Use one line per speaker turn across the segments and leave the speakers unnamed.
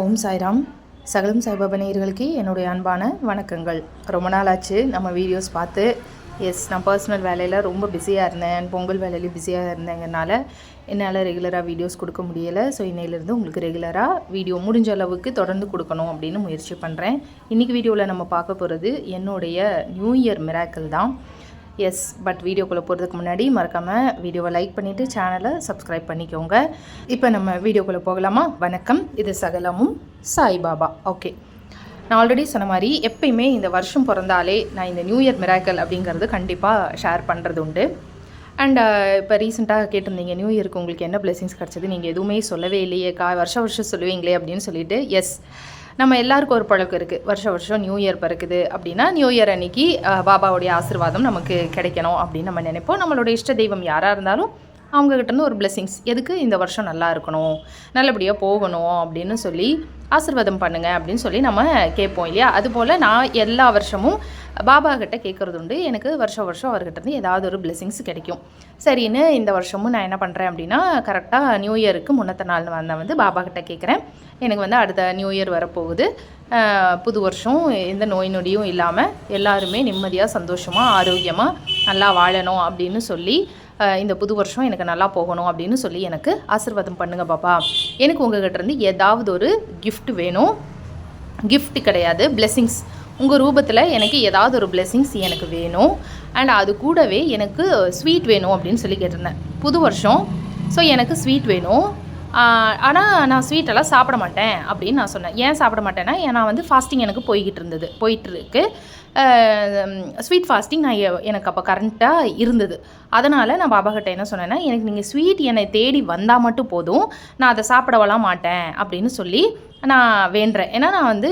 ஓம் சாய்ராம். சகலம் சாய்பாபா நேயர்களுக்கு என்னுடைய அன்பான வணக்கங்கள். ரொம்ப நாள் ஆச்சு நம்ம வீடியோஸ் பார்த்து. நான் பர்சனல் வேலையில் ரொம்ப பிஸியாக இருந்தேன். பொங்கல் வேலையிலையும் பிஸியாக இருந்தேங்கனால என்னால் ரெகுலராக வீடியோஸ் கொடுக்க முடியலை. ஸோ இன்னையிலேருந்து உங்களுக்கு ரெகுலராக வீடியோ முடிஞ்ச அளவுக்கு தொடர்ந்து கொடுக்கணும் அப்படின்னு முயற்சி பண்ணுறேன். இன்றைக்கி வீடியோவில் நம்ம பார்க்க போகிறது என்னுடைய நியூ இயர் மிராக்கிள் தான். பட் வீடியோக்குள்ளே போகிறதுக்கு முன்னாடி மறக்காமல் வீடியோவை லைக் பண்ணிவிட்டு சேனலை சப்ஸ்கிரைப் பண்ணிக்கோங்க. இப்போ நம்ம வீடியோக்குள்ளே போகலாமா? வணக்கம், இது சகலமும் சாய்பாபா. ஓகே, நான் ஆல்ரெடி சொன்ன மாதிரி எப்பயுமே இந்த வருஷம் பிறந்தாலே நான் இந்த நியூ இயர் மிராக்கிள் அப்படிங்கிறது கண்டிப்பாக ஷேர் பண்ணுறது உண்டு. அண்ட் இப்போ ரீசெண்டாக கேட்டிருந்தீங்க, நியூ இயருக்கு உங்களுக்கு என்ன பிளெஸிங்ஸ் கிடச்சிது, நீங்கள் எதுவுமே சொல்லவே இல்லையே, வருஷம் சொல்லுவீங்களே அப்படின்னு சொல்லிட்டு. நம்ம எல்லாருக்கும் ஒரு பழக்கம் இருக்குது. வருஷம் நியூ இயர் பிறக்குது அப்படின்னா நியூ இயர் அன்றைக்கி பாபாவுடைய ஆசீர்வாதம் நமக்கு கிடைக்கணும் அப்படின்னு நம்ம நினைப்போம். நம்மளோட இஷ்ட தெய்வம் யாராக இருந்தாலும் அவங்ககிட்டருந்து ஒரு பிளெஸிங்ஸ், எதுக்கு இந்த வருஷம் நல்லா இருக்கணும், நல்லபடியாக போகணும் அப்படின்னு சொல்லி ஆசீர்வாதம் பண்ணுங்கள் அப்படின்னு சொல்லி நம்ம கேட்போம் இல்லையா? அதுபோல் நான் எல்லா வருஷமும் பாபா கிட்ட கேட்குறது உண்டு. எனக்கு வருஷம் அவர்கிட்டருந்து ஏதாவது ஒரு பிளெஸிங்ஸ் கிடைக்கும். சரின்னு இந்த வருஷமும் நான் என்ன பண்ணுறேன் அப்படின்னா, கரெக்டாக நியூ இயருக்கு முன்னத்த நாள் வந்து பாபா கிட்ட கேட்குறேன். எனக்கு அடுத்த நியூ இயர் வரப்போகுது, புது வருஷம் எந்த நோய் நொடியும் இல்லாமல் எல்லாருமே நிம்மதியாக சந்தோஷமாக ஆரோக்கியமாக நல்லா வாழணும் அப்படின்னு சொல்லி, இந்த புது வருஷம் எனக்கு நல்லா போகணும் அப்படின்னு சொல்லி எனக்கு ஆசீர்வாதம் பண்ணுங்கள் பாபா. எனக்கு உங்கள்கிட்ட இருந்து ஏதாவது ஒரு கிஃப்ட் வேணும். கிஃப்ட் கிடையாது, பிளெஸிங்ஸ். உங்கள் ரூபத்தில் எனக்கு ஏதாவது ஒரு பிளெஸிங்ஸ் எனக்கு வேணும். அண்ட் அது கூடவே எனக்கு ஸ்வீட் வேணும் அப்படின்னு சொல்லி கேட்டிருந்தேன். புது வருஷம், ஸோ எனக்கு ஸ்வீட் வேணும். ஆனால் நான் ஸ்வீட்டெல்லாம் சாப்பிட மாட்டேன் அப்படின்னு நான் சொன்னேன். ஏன் சாப்பிட மாட்டேன்னா, நான் ஃபாஸ்டிங் எனக்கு போயிட்டுருக்கு. ஸ்வீட் ஃபாஸ்டிங் எனக்கு அப்போ கரண்ட்டாக இருந்தது. அதனால் நான் பாபா கிட்ட என்ன சொன்னேன்னா, எனக்கு நீங்கள் ஸ்வீட் என்னை தேடி வந்தால் மட்டும் போதும், நான் அதை சாப்பிடவலாம் மாட்டேன் அப்படின்னு சொல்லி நான் வேண்டுறேன். ஏன்னா நான்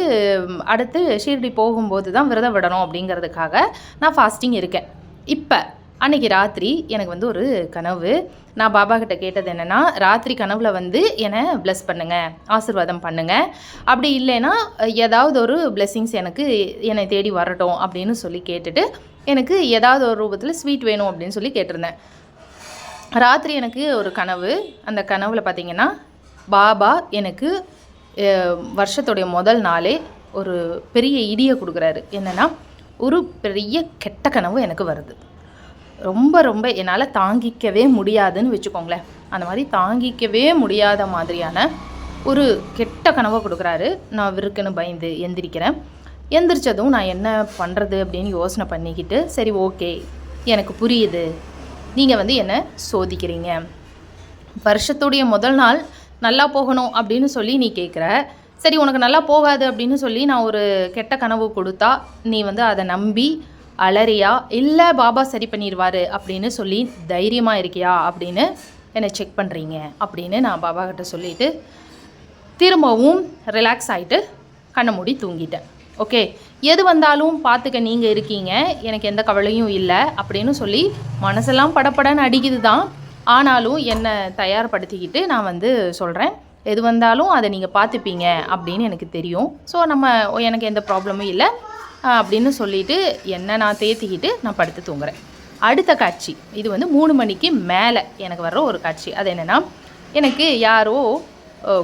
அடுத்து ஷீரடி போகும்போது தான் விரதம் விடணும் அப்படிங்கிறதுக்காக நான் ஃபாஸ்டிங் இருக்கேன். இப்போ அன்றைக்கி ராத்திரி எனக்கு ஒரு கனவு. நான் பாபா கிட்ட கேட்டது என்னென்னா, ராத்திரி கனவில் என்னை ப்ளஸ் பண்ணுங்கள், ஆசீர்வாதம் பண்ணுங்கள். அப்படி இல்லைன்னா ஏதாவது ஒரு பிளெஸிங்ஸ் என்னை தேடி வரட்டும் அப்படின்னு சொல்லி கேட்டுட்டு, எனக்கு ஏதாவது ஒரு ரூபத்தில் ஸ்வீட் வேணும் அப்படின்னு சொல்லி கேட்டிருந்தேன். ராத்திரி எனக்கு ஒரு கனவு. அந்த கனவில் பார்த்திங்கன்னா, பாபா எனக்கு வருஷத்துடைய முதல் நாளே ஒரு பெரிய இடியை கொடுக்குறாரு. என்னென்னா, ஒரு பெரிய கெட்ட கனவு எனக்கு வருது. ரொம்ப என்னால் தாங்கிக்கவே முடியாதுன்னு வச்சுக்கோங்களேன். அந்த மாதிரி தாங்கிக்கவே முடியாத மாதிரியான ஒரு கெட்ட கனவை கொடுக்குறாரு. நான் விருக்குன்னு பயந்து எந்திரிக்கிறேன். எந்திரிச்சதும் நான் என்ன பண்ணுறது அப்படின்னு யோசனை பண்ணிக்கிட்டு, சரி ஓகே, எனக்கு புரியுது, நீங்கள் என்னை சோதிக்கிறீங்க. வருஷத்துடைய முதல் நாள் நல்லா போகணும் அப்படின்னு சொல்லி நீ கேட்குற. சரி, உனக்கு நல்லா போகாது அப்படின்னு சொல்லி நான் ஒரு கெட்ட கனவு கொடுத்தா நீ அதை நம்பி அலறியா, இல்லை பாபா சரி பண்ணிடுவார் அப்படின்னு சொல்லி தைரியமாக இருக்கியா அப்படின்னு என்னை செக் பண்ணுறீங்க அப்படின்னு நான் பாபா கிட்ட சொல்லிவிட்டு திரும்பவும் ரிலாக்ஸ் ஆகிட்டு கண்ணை மூடி தூங்கிட்டேன். ஓகே, எது வந்தாலும் பார்த்துக்க, நீங்கள் இருக்கீங்க, எனக்கு எந்த கவலையும் இல்லை அப்படின்னு சொல்லி மனசெல்லாம் படப்படன்னு அடிக்குது தான். ஆனாலும் என்னை தயார்படுத்திக்கிட்டு நான் சொல்கிறேன், எது வந்தாலும் அதை நீங்கள் பார்த்துப்பீங்க அப்படின்னு எனக்கு தெரியும். ஸோ எனக்கு எந்த ப்ராப்ளமும் இல்லை அப்படின்னு சொல்லிவிட்டு என்னை நான் தேத்திக்கிட்டு நான் படுத்து தூங்குறேன். அடுத்த காட்சி இது 3 மணிக்கு மேலே எனக்கு வர்ற ஒரு காட்சி. அது என்னென்னா, எனக்கு யாரோ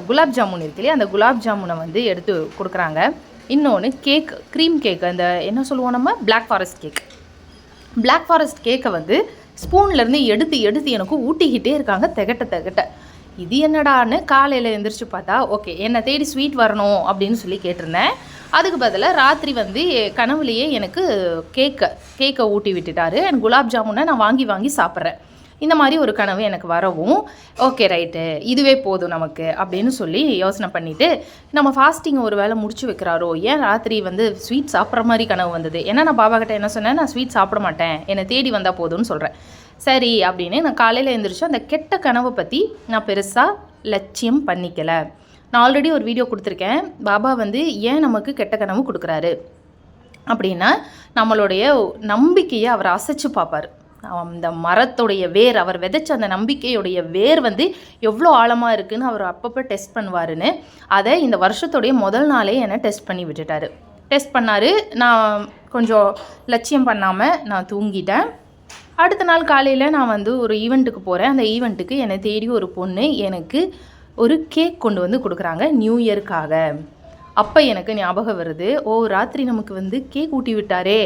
குலாப் ஜாமுன் இருக்கு இல்லையா, அந்த குலாப் ஜாமுனை எடுத்து கொடுக்குறாங்க. இன்னொன்று கேக், க்ரீம் கேக், அந்த என்ன சொல்லுவோம் நம்ம, பிளாக் ஃபாரஸ்ட் கேக்கை ஸ்பூன்லேருந்து எடுத்து எனக்கு ஊட்டிக்கிட்டே இருக்காங்க திகட்ட. இது என்னடான்னு காலையில் எழுந்திரிச்சு பார்த்தா, ஓகே, என்னை தேடி ஸ்வீட் வரணும் அப்படின்னு சொல்லி கேட்டிருந்தேன். அதுக்கு பதிலாக ராத்திரி கனவுலேயே எனக்கு கேக்கை ஊட்டி விட்டுட்டாரு. அண்ட் குலாப் ஜாமுனை நான் வாங்கி சாப்பிட்றேன். இந்த மாதிரி ஒரு கனவு எனக்கு வரவும், ஓகே ரைட்டு, இதுவே போதும் நமக்கு அப்படின்னு சொல்லி யோசனை பண்ணிவிட்டு, நம்ம ஃபாஸ்டிங் ஒரு வேளை முடிச்சு வைக்கிறாரோ, ஏன் ராத்திரி ஸ்வீட் சாப்பிட்ற மாதிரி கனவு வந்தது. ஏன்னா நான் பாபா கிட்ட என்ன சொன்னேன், நான் ஸ்வீட் சாப்பிட மாட்டேன், என்னை தேடி வந்தால் போதும்னு சொல்கிறேன். சரி அப்படின்னு நான் காலையில் எழுந்திரிச்சு அந்த கெட்ட கனவை பற்றி நான் பெருசாக லட்சியம் பண்ணிக்கலை. நான் ஆல்ரெடி ஒரு வீடியோ கொடுத்துருக்கேன். பாபா ஏன் நமக்கு கெட்ட கனவு கொடுக்குறாரு அப்படின்னா, நம்மளுடைய நம்பிக்கையை அவர் அசைச்சு பார்ப்பார். அந்த மரத்துடைய வேர், அவர் விதைச்ச அந்த நம்பிக்கையுடைய வேர் எவ்வளோ ஆழமாக இருக்குதுன்னு அவர் அப்பப்போ டெஸ்ட் பண்ணுவாருன்னு, அதை இந்த வருஷத்துடைய முதல் நாளே என்னை டெஸ்ட் பண்ணி விட்டுட்டார். டெஸ்ட் பண்ணார். நான் கொஞ்சம் லட்சியம் பண்ணாமல் நான் தூங்கிட்டேன். அடுத்த நாள் காலையில் நான் ஒரு ஈவெண்ட்டுக்கு போகிறேன். அந்த ஈவெண்ட்டுக்கு என்னை தேடி ஒரு பொண்ணு எனக்கு ஒரு கேக் கொண்டு வந்து கொடுக்குறாங்க நியூ இயருக்காக. அப்போ எனக்கு ஞாபகம் வருது, ஓ ராத்திரி நமக்கு வந்து கேக் ஊட்டி விட்டாரே,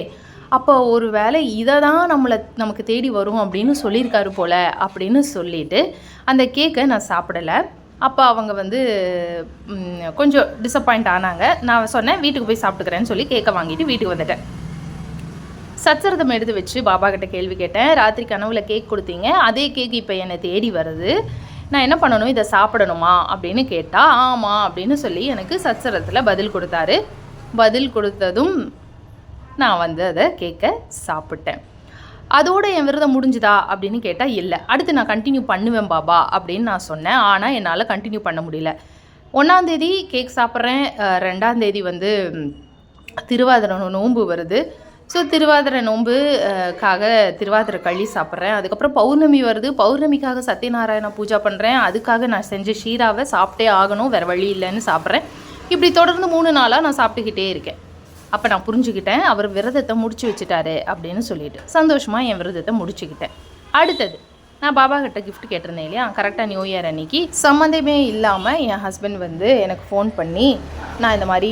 அப்போ ஒரு வேளை இதை தான் நமக்கு தேடி வரும் அப்படின்னு சொல்லியிருக்காரு போல் அப்படின்னு சொல்லிட்டு அந்த கேக்கை நான் சாப்பிடலை. அப்போ அவங்க வந்து கொஞ்சம் டிசப்பாயிண்ட் ஆனாங்க. நான் சொன்னேன் வீட்டுக்கு போய் சாப்பிட்டுக்கிறேன்னு சொல்லி கேக்கை வாங்கிட்டு வீட்டுக்கு வந்துட்டேன். சச்சரதம் எடுத்து வச்சு பாபா கிட்ட கேள்வி கேட்டேன், ராத்திரி கனவுல கேக் கொடுத்தீங்க, அதே கேக் இப்போ என்னை தேடி வருது, நான் என்ன பண்ணணும், இதை சாப்பிடணுமா அப்படின்னு கேட்டால் ஆமாம் அப்படின்னு சொல்லி எனக்கு சச்சரத்தில் பதில் கொடுத்தாரு. பதில் கொடுத்ததும் நான் வந்து அதை கேட்க சாப்பிட்டேன். அதோடு என் விரதம் முடிஞ்சுதா அப்படின்னு கேட்டால் இல்லை, அடுத்து நான் கண்டினியூ பண்ணுவேன் பாபா அப்படின்னு நான் சொன்னேன். ஆனால் என்னால் கண்டினியூ பண்ண முடியல. 1ஆந்தேதி கேக் சாப்பிட்றேன், 2ஆந்தேதி வந்து திருவாதிரை நோன்பு வருது. ஸோ திருவாதிரை நோன்புக்காக திருவாதிரை களி சாப்பிட்றேன். அதுக்கப்புறம் பௌர்ணமி வருது, பௌர்ணமிக்காக சத்யநாராயண பூஜா பண்ணுறேன். அதுக்காக நான் செஞ்ச ஷீராவை சாப்பிட்டே ஆகணும், வேறு வழி இல்லைன்னு சாப்பிட்றேன். இப்படி தொடர்ந்து 3 நாளாக நான் சாப்பிட்டுக்கிட்டே இருக்கேன். அப்போ நான் புரிஞ்சுக்கிட்டேன் அவர் விரதத்தை முடிச்சு வச்சுட்டாரு அப்படின்னு சொல்லிட்டு சந்தோஷமாக என் விரதத்தை முடிச்சுக்கிட்டேன். அடுத்தது நான் பாபா கிட்ட கிஃப்ட் கேட்டிருந்தேன் இல்லையா, கரெக்டாக நியூ இயர் அன்னைக்கு சம்மந்தமே இல்லாமல் என் ஹஸ்பண்ட் வந்து எனக்கு ஃபோன் பண்ணி, நான் இந்த மாதிரி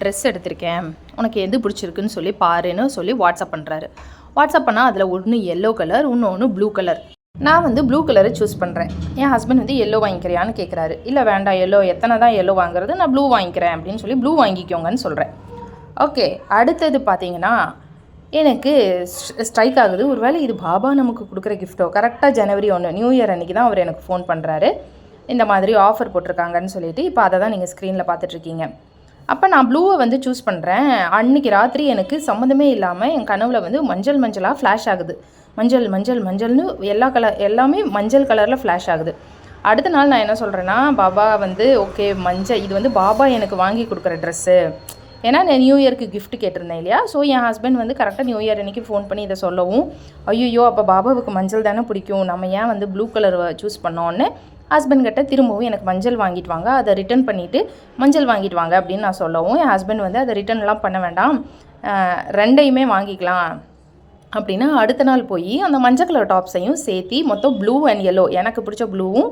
ட்ரெஸ் எடுத்திருக்கேன், உனக்கு எது பிடிச்சிருக்குன்னு சொல்லி பாருன்னு சொல்லி வாட்ஸ்அப் பண்ணுறாரு. வாட்ஸ்அப் பண்ணால் அதில் ஒன்று எல்லோ கலர், இன்னொன்று ப்ளூ கலர். நான் வந்து ப்ளூ கலரை சூஸ் பண்ணுறேன். என் ஹஸ்பண்ட் வந்து எல்லோ வாங்கிக்கிறியான்னு கேட்குறாரு. இல்லை வேண்டாம், எல்லோ எத்தனை தான் எல்லோ வாங்குறது, நான் ப்ளூ வாங்கிக்கிறேன் அப்படின்னு சொல்லி ப்ளூ வாங்கிக்கோங்கன்னு சொல்கிறேன். ஓகே, அடுத்தது பார்த்தீங்கன்னா எனக்கு ஸ்ட்ரைக் ஆகுது, ஒரு வேளை இது பாபா நமக்கு கொடுக்குற கிஃப்ட்டோ. கரெக்டாக ஜனவரி 1 நியூ இயர் அன்றைக்கி தான் அவர் எனக்கு ஃபோன் பண்ணுறாரு, இந்த மாதிரி ஆஃபர் போட்டிருக்காங்கன்னு சொல்லிட்டு. இப்போ அதை தான் நீங்கள் ஸ்க்ரீனில் பார்த்துட்ருக்கீங்க. அப்போ நான் ப்ளூவை வந்து சூஸ் பண்ணுறேன். அன்றைக்கி ராத்திரி எனக்கு சம்மந்தமே இல்லாமல் என் கனவில் வந்து மஞ்சளாக ஃப்ளாஷ் ஆகுது. மஞ்சள்னு எல்லாமே மஞ்சள் கலரில் ஃப்ளாஷ் ஆகுது. அடுத்த நாள் நான் என்ன சொல்கிறேன்னா, பாபா வந்து ஓகே இது வந்து பாபா எனக்கு வாங்கி கொடுக்குற ட்ரெஸ்ஸு, ஏன்னா நான் நியூ இயருக்கு கிஃப்ட் கேட்டிருந்தேன் இல்லையா. ஸோ என் ஹஸ்பண்ட் வந்து கரெக்டாக நியூ இயர் அன்றைக்கி ஃபோன் பண்ணி இதை சொல்லவும், ஐயோ அப்போ பாபாவுக்கு மஞ்சள் தானே பிடிக்கும், நம்ம ஏன் வந்து ப்ளூ கலர் சூஸ் பண்ணோன்னு ஹஸ்பண்ட் கிட்ட திரும்பவும் எனக்கு மஞ்சள் வாங்கிட்டு வாங்க, அதை ரிட்டன் பண்ணிவிட்டு மஞ்சள் வாங்கிட்டு வாங்க அப்படின்னு நான் சொல்லவும், என் ஹஸ்பண்ட் வந்து அதை ரிட்டன்லாம் பண்ண வேண்டாம், 2யுமே வாங்கிக்கலாம் அப்படின்னா அடுத்த நாள் போய் அந்த மஞ்சள் கலர் டாப்ஸையும் சேர்த்தி மொத்தம் ப்ளூ அண்ட் எல்லோ, எனக்கு பிடிச்ச ப்ளூவும்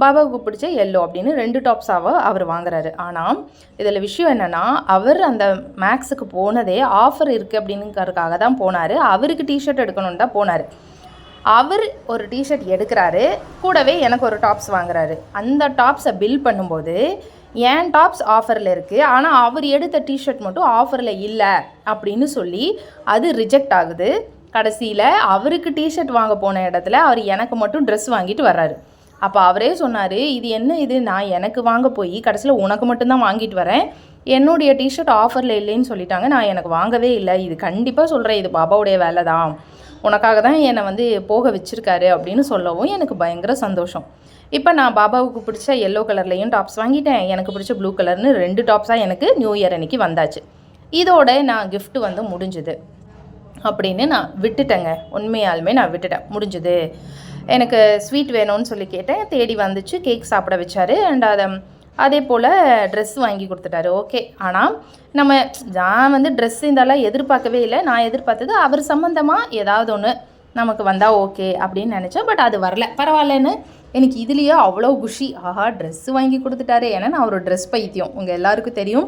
பாபாவுக்கு பிடிச்ச எல்லோ அப்படின்னு 2 டாப்ஸாக அவர் வாங்குறாரு. ஆனால் இதில் விஷயம் என்னென்னா, அவர் அந்த மேக்ஸுக்கு போனதே ஆஃபர் இருக்குது அப்படின்னுக்கிறதுக்காக தான் போனார். அவருக்கு டிஷர்ட் எடுக்கணுன்னு தான் போனார். அவர் ஒரு டிஷர்ட் எடுக்கிறாரு, கூடவே எனக்கு ஒரு டாப்ஸ் வாங்குறாரு. அந்த டாப்ஸை பில் பண்ணும்போது என் டாப்ஸ் ஆஃபரில் இருக்குது, ஆனால் அவர் எடுத்த டிஷர்ட் மட்டும் ஆஃபரில் இல்லை அப்படின்னு சொல்லி அது ரிஜெக்ட் ஆகுது. கடைசியில் அவருக்கு டிஷர்ட் வாங்க போன இடத்துல அவர் எனக்கு மட்டும் ட்ரெஸ் வாங்கிட்டு வர்றாரு. அப்போ அவரே சொன்னார், இது என்ன இது, நான் எனக்கு வாங்க போய் கடைசியில் உனக்கு மட்டும்தான் வாங்கிட்டு வரேன், என்னுடைய டிஷர்ட் ஆஃபரில் இல்லைன்னு சொல்லிட்டாங்க, நான் எனக்கு வாங்கவே இல்லை, இது கண்டிப்பாக சொல்கிறேன் இது பாபாவுடைய வேலை தான், உனக்காக தான் என்னை வந்து போக வச்சுருக்காரு அப்படின்னு சொல்லவும் எனக்கு பயங்கர சந்தோஷம். இப்போ நான் பாபாவுக்கு பிடிச்ச எல்லோ கலர்லேயும் டாப்ஸ் வாங்கிட்டேன், எனக்கு பிடிச்ச ப்ளூ கலர்னு 2 டாப்ஸாக எனக்கு நியூ இயர் அன்றைக்கி வந்தாச்சு. இதோட நான் கிஃப்ட் வந்து முடிஞ்சுது அப்படின்னு நான் விட்டுட்டேங்க. உண்மையாலுமே நான் விட்டுட்டேன், முடிஞ்சுது. எனக்கு ஸ்வீட் வேணும்னு சொல்லி கேட்டேன், தேடி வந்துச்சு, கேக் சாப்பிட வச்சார். அண்ட் அதே போல் ட்ரெஸ் வாங்கி கொடுத்துட்டாரு. ஓகே, ஆனால் நான் வந்து ட்ரெஸ் இதெல்லாம் எதிர்பார்க்கவே இல்லை. நான் எதிர்பார்த்தது அவர் சம்மந்தமாக ஏதாவது ஒன்று நமக்கு வந்தால் ஓகே அப்படின்னு நினச்சேன். பட் அது வரல, பரவாயில்லன்னு எனக்கு இதுலேயே அவ்வளோ குஷி. ஆஹா, ட்ரெஸ்ஸு வாங்கி கொடுத்துட்டாரு. ஏன்னா நான் ஒரு ட்ரெஸ் பைத்தியம், உங்கள் எல்லாருக்கும் தெரியும்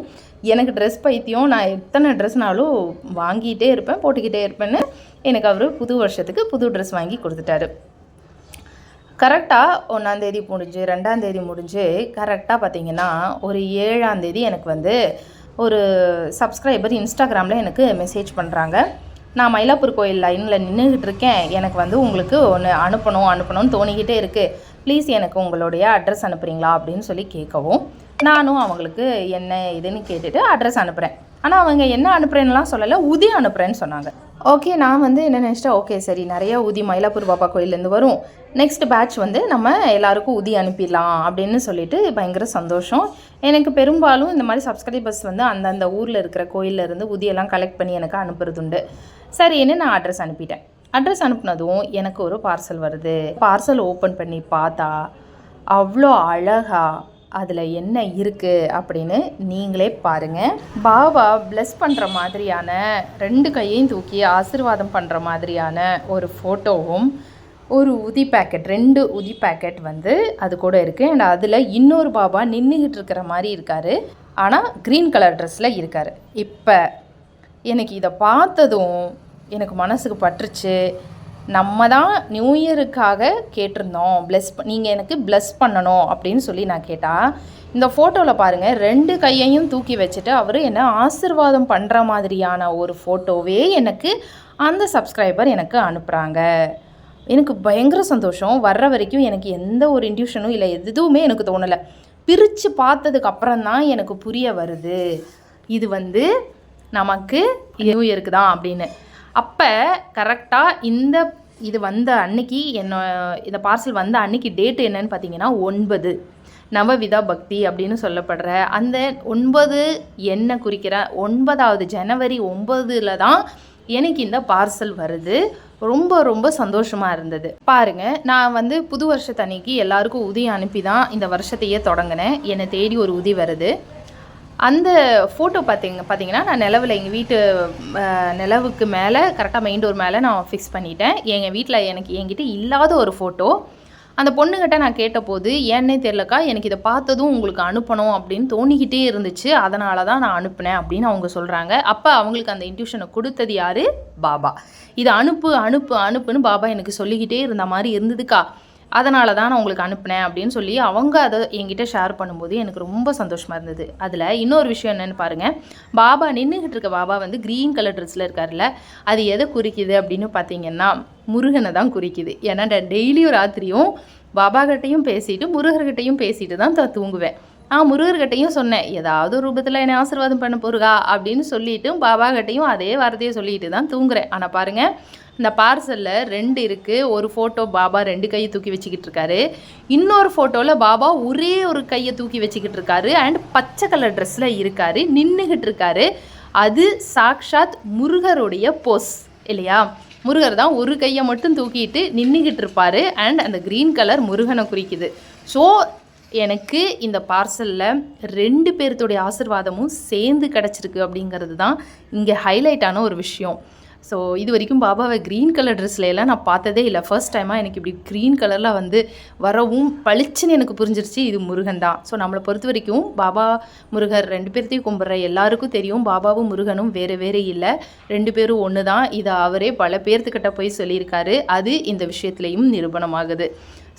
எனக்கு ட்ரெஸ் பைத்தியம். நான் எத்தனை ட்ரெஸ்னாலும் வாங்கிட்டே இருப்பேன், போட்டுக்கிட்டே இருப்பேன்னு எனக்கு அவர் புது வருஷத்துக்கு புது ட்ரெஸ் வாங்கி கொடுத்துட்டாரு. கரெக்டாக 1ஆந்தேதி முடிஞ்சு 2ஆந்தேதி முடிஞ்சு கரெக்டாக பார்த்திங்கன்னா ஒரு 7ஆந்தேதி எனக்கு வந்து ஒரு சப்ஸ்கிரைபர் இன்ஸ்டாகிராமில் எனக்கு மெசேஜ் பண்ணுறாங்க, நான் மயிலாப்பூர் கோயில் லைனில் நின்றுக்கிட்டு இருக்கேன், எனக்கு வந்து உங்களுக்கு ஒன்று அனுப்பணும்னு தோணிக்கிட்டே இருக்குது, ப்ளீஸ் எனக்கு உங்களுடைய அட்ரஸ் அனுப்புகிறீங்களா அப்படின்னு சொல்லி கேட்கவும், நானும் அவங்களுக்கு என்ன இதுன்னு கேட்டுட்டு அட்ரஸ் அனுப்புகிறேன். ஆனால் அவங்க என்ன அனுப்புகிறேன்னுலாம் சொல்லலை, உதி அனுப்புகிறேன்னு சொன்னாங்க. ஓகே, நான் வந்து என்ன நினச்சிட்டேன், ஓகே சரி நிறையா உதி மயிலாப்பூர் பாபா கோயிலேருந்து வரும், நெக்ஸ்ட் பேட்ச் வந்து நம்ம எல்லாருக்கும் உதி அனுப்பிடலாம் அப்படின்னு சொல்லிட்டு பயங்கர சந்தோஷம். எனக்கு பெரும்பாலும் இந்த மாதிரி சப்ஸ்கிரைபர்ஸ் வந்து அந்தந்த ஊரில் இருக்கிற கோயிலேருந்து உதியெல்லாம் கலெக்ட் பண்ணி எனக்கு அனுப்புறதுண்டு. சரின்னு நான் அட்ரஸ் அனுப்பிட்டேன். அட்ரஸ் அனுப்புனதும் எனக்கு ஒரு பார்சல் வருது. பார்சல் ஓப்பன் பண்ணி பார்த்தா அவ்வளோ அழகாக அதில் என்ன இருக்குது அப்படின்னு நீங்களே பாருங்கள். பாபா ப்ளஸ் பண்ணுற மாதிரியான 2 கையையும் தூக்கி ஆசீர்வாதம் பண்ணுற மாதிரியான ஒரு ஃபோட்டோவும் ஒரு உதி பேக்கெட் 2 உதி பேக்கெட் வந்து அது கூட இருக்குது. அண்ட் அதில் இன்னொரு பாபா நின்றுக்கிட்டு இருக்கிற மாதிரி இருக்கார். ஆனால் க்ரீன் கலர் ட்ரெஸ்ஸில் இருக்கார். இப்போ எனக்கு இதை பார்த்ததும் எனக்கு மனசுக்கு பட்டுருச்சு. நம்ம தான் நியூ இயருக்காக கேட்டிருந்தோம், நீங்கள் எனக்கு ப்ளஸ் பண்ணணும் அப்படின்னு சொல்லி நான் கேட்டால், இந்த ஃபோட்டோவில் பாருங்கள் 2 கையையும் தூக்கி வச்சுட்டு அவர் என்ன ஆசீர்வாதம் பண்ணுற மாதிரியான ஒரு ஃபோட்டோவே எனக்கு அந்த சப்ஸ்கிரைபர் எனக்கு அனுப்புகிறாங்க. எனக்கு பயங்கர சந்தோஷம். வர்ற வரைக்கும் எனக்கு எந்த ஒரு இன்ட்யூஷனும் இல்லை, எதுவுமே எனக்கு தோணலை. பிரித்து பார்த்ததுக்கு அப்புறம் தான் எனக்கு புரிய வருது இது வந்து நமக்கு நியூ இயருக்கு தான் அப்படின்னு. அப்போ கரெக்டாக இது வந்த அன்னைக்கு இந்த பார்சல் வந்த அன்னைக்கு டேட்டு என்னன்னு பார்த்தீங்கன்னா 9 நவவிதா பக்தி அப்படின்னு சொல்லப்படுற அந்த 9 என்ன குறிக்கிற 9வது ஜனவரி 9ல் தான் எனக்கு இந்த பார்சல் வருது. ரொம்ப ரொம்ப சந்தோஷமாக இருந்தது. பாருங்கள், நான் வந்து புது வருஷத்தன்னைக்கு எல்லாருக்கும் உதி அனுப்பி தான் இந்த வருஷத்தையே தொடங்கினேன். என்னை தேடி ஒரு உதி வருது. அந்த ஃபோட்டோ பார்த்தீங்கன்னா நான் நிலவில் எங்கள் வீட்டு நிலவுக்கு மேலே கரெக்டாக மெயின் டோர் மேலே நான் ஃபிக்ஸ் பண்ணிட்டேன். எங்கள் வீட்டில் என்கிட்ட இல்லாத ஒரு ஃபோட்டோ. அந்த பொண்ணுக்கிட்ட நான் கேட்டபோது ஏன்னே தெரிலக்கா, எனக்கு இதை பார்த்ததும் உங்களுக்கு அனுப்பணும் அப்படின்னு தோணிக்கிட்டே இருந்துச்சு, அதனால தான் நான் அனுப்புனேன் அப்படின்னு அவங்க சொல்கிறாங்க. அப்போ அவங்களுக்கு அந்த இன்ட்யூஷனை கொடுத்தது யார்? பாபா. இதை அனுப்புன்னு பாபா எனக்கு சொல்லிக்கிட்டே இருந்த மாதிரி இருந்ததுக்கா, அதனால தான் நான் உங்களுக்கு அனுப்புனேன் அப்படின்னு சொல்லி அவங்க அதை என்கிட்ட ஷேர் பண்ணும்போது எனக்கு ரொம்ப சந்தோஷமாக இருந்தது. அதில் இன்னொரு விஷயம் என்னென்னு பாருங்கள், பாபா நின்றுக்கிட்டு இருக்க பாபா வந்து க்ரீன் கலர் ட்ரெஸ்ஸில் இருக்கார்ல, அது எதை குறிக்குது அப்படின்னு பார்த்தீங்கன்னா முருகனை தான் குறிக்குது. ஏன்னா டெய்லியும் ராத்திரியும் பாபாகிட்டையும் பேசிட்டு முருகர்கிட்டையும் பேசிட்டு தான் தூங்குவேன். முருகர்கிட்டையும் சொன்னேன், ஏதாவது ஒரு ரூபத்தில் என்னை ஆசீர்வாதம் பண்ண போருகா அப்படின்னு சொல்லிவிட்டு பாபாகிட்டையும் அதே வார்த்தையை சொல்லிட்டு தான் தூங்குறேன். ஆனால் பாருங்கள், இந்த பார்சலில் 2 இருக்குது. ஒரு ஃபோட்டோ பாபா 2 கையை தூக்கி வச்சுக்கிட்டு இருக்காரு. இன்னொரு ஃபோட்டோவில் பாபா ஒரே ஒரு கையை தூக்கி வச்சுக்கிட்டு இருக்காரு. அண்ட் பச்சை கலர் ட்ரெஸ்ஸில் இருக்கார், நின்றுக்கிட்டு இருக்காரு. அது சாக்ஷாத் முருகருடைய போஸ் இல்லையா? முருகர் தான் ஒரு கையை மட்டும் தூக்கிட்டு நின்றுக்கிட்டு இருப்பார். அண்ட் அந்த க்ரீன் கலர் முருகனை குறிக்குது. ஸோ எனக்கு இந்த பார்சலில் 2 பேர்த்துடைய ஆசீர்வாதமும் சேர்ந்து கிடச்சிருக்கு அப்படிங்கிறது தான் இங்கே ஹைலைட்டான ஒரு விஷயம். ஸோ இது வரைக்கும் பாபாவை க்ரீன் கலர் ட்ரெஸ்லாம் நான் பார்த்ததே இல்லை. ஃபர்ஸ்ட் டைமாக எனக்கு இப்படி க்ரீன் கலரில் வந்து வரவும் பளிச்சுன்னு எனக்கு புரிஞ்சிருச்சு, இது முருகன் தான். ஸோ நம்மளை பொறுத்த வரைக்கும் பாபா முருகர் 2 பேர்த்தையும் கும்பிட்ற எல்லாருக்கும் தெரியும், பாபாவும் முருகனும் வேறு இல்லை, 2 பேரும் ஒன்று தான். இதை அவரே பல பேர்த்துக்கிட்ட போய் சொல்லியிருக்காரு. அது இந்த விஷயத்துலையும் நிரூபணமாகுது.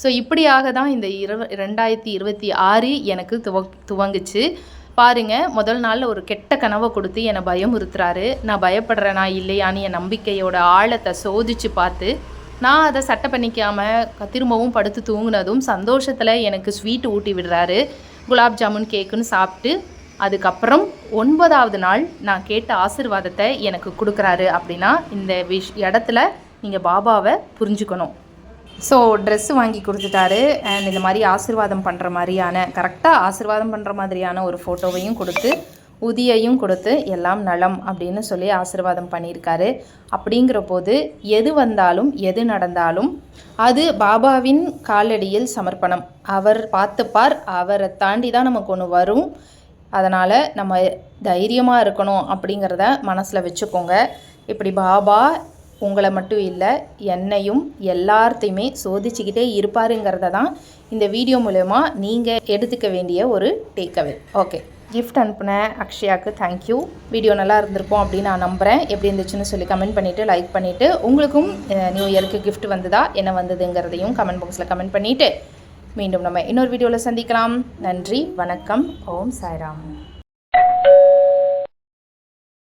ஸோ இப்படியாக தான் இந்த 2026 எனக்கு துவங்குச்சு. பாருங்கள், முதல் நாளில் ஒரு கெட்ட கனவை கொடுத்து என்னை பயமுறுத்துறாரு. நான் பயப்படுறேனா இல்லையான்னு என் நம்பிக்கையோட ஆழத்தை சோதித்து பார்த்து நான் அதை சட்டை பண்ணிக்காமல் திரும்பவும் படுத்து தூங்கினதும் சந்தோஷத்தில் எனக்கு ஸ்வீட் ஊட்டி விடுறாரு. குலாப் ஜாமுன் கேக்குன்னு சாப்பிட்டு அதுக்கப்புறம் 9வது நாள் நான் கேட்ட ஆசீர்வாதத்தை எனக்கு கொடுக்குறாரு. அப்படின்னா இந்த இடத்துல நீங்கள் பாபாவை புரிஞ்சுக்கணும். ஸோ ட்ரெஸ்ஸு வாங்கி கொடுத்துட்டாரு. அண்ட் இந்த மாதிரி ஆசீர்வாதம் பண்ணுற மாதிரியான கரெக்டாக ஆசீர்வாதம் பண்ணுற மாதிரியான ஒரு ஃபோட்டோவையும் கொடுத்து உதியையும் கொடுத்து எல்லாம் நலம் அப்படின்னு சொல்லி ஆசீர்வாதம் பண்ணியிருக்காரு. அப்படிங்கிற போது எது வந்தாலும் எது நடந்தாலும் அது பாபாவின் காலடியில் சமர்ப்பணம். அவர் பார்த்துப்பார், அவரை தாண்டி தான் நமக்கு ஒன்று வரும். அதனால் நம்ம தைரியமாக இருக்கணும் அப்படிங்கிறத மனசில் வச்சுக்கோங்க. இப்படி பாபா உங்களை மட்டும் இல்லை, என்னையும் எல்லாத்தையுமே சோதிச்சுக்கிட்டே இருப்பாருங்கிறத தான் இந்த வீடியோ மூலமா நீங்கள் எடுத்துக்க வேண்டிய ஒரு டேக்அவே. ஓகே, கிஃப்ட் அனுப்புன அக்ஷயாவுக்கு தேங்க்யூ. வீடியோ நல்லா இருந்திருக்கும் அப்படின்னு நான் நம்புகிறேன். எப்படி இருந்துச்சுன்னு சொல்லி கமெண்ட் பண்ணிவிட்டு லைக் பண்ணிவிட்டு, உங்களுக்கும் நியூ இயருக்கு கிஃப்ட் வந்ததா என்ன வந்ததுங்கிறதையும் கமெண்ட் பாக்ஸில் கமெண்ட் பண்ணிவிட்டு மீண்டும் நம்ம இன்னொரு வீடியோவில் சந்திக்கலாம். நன்றி, வணக்கம், ஓம் சாய்ராம்.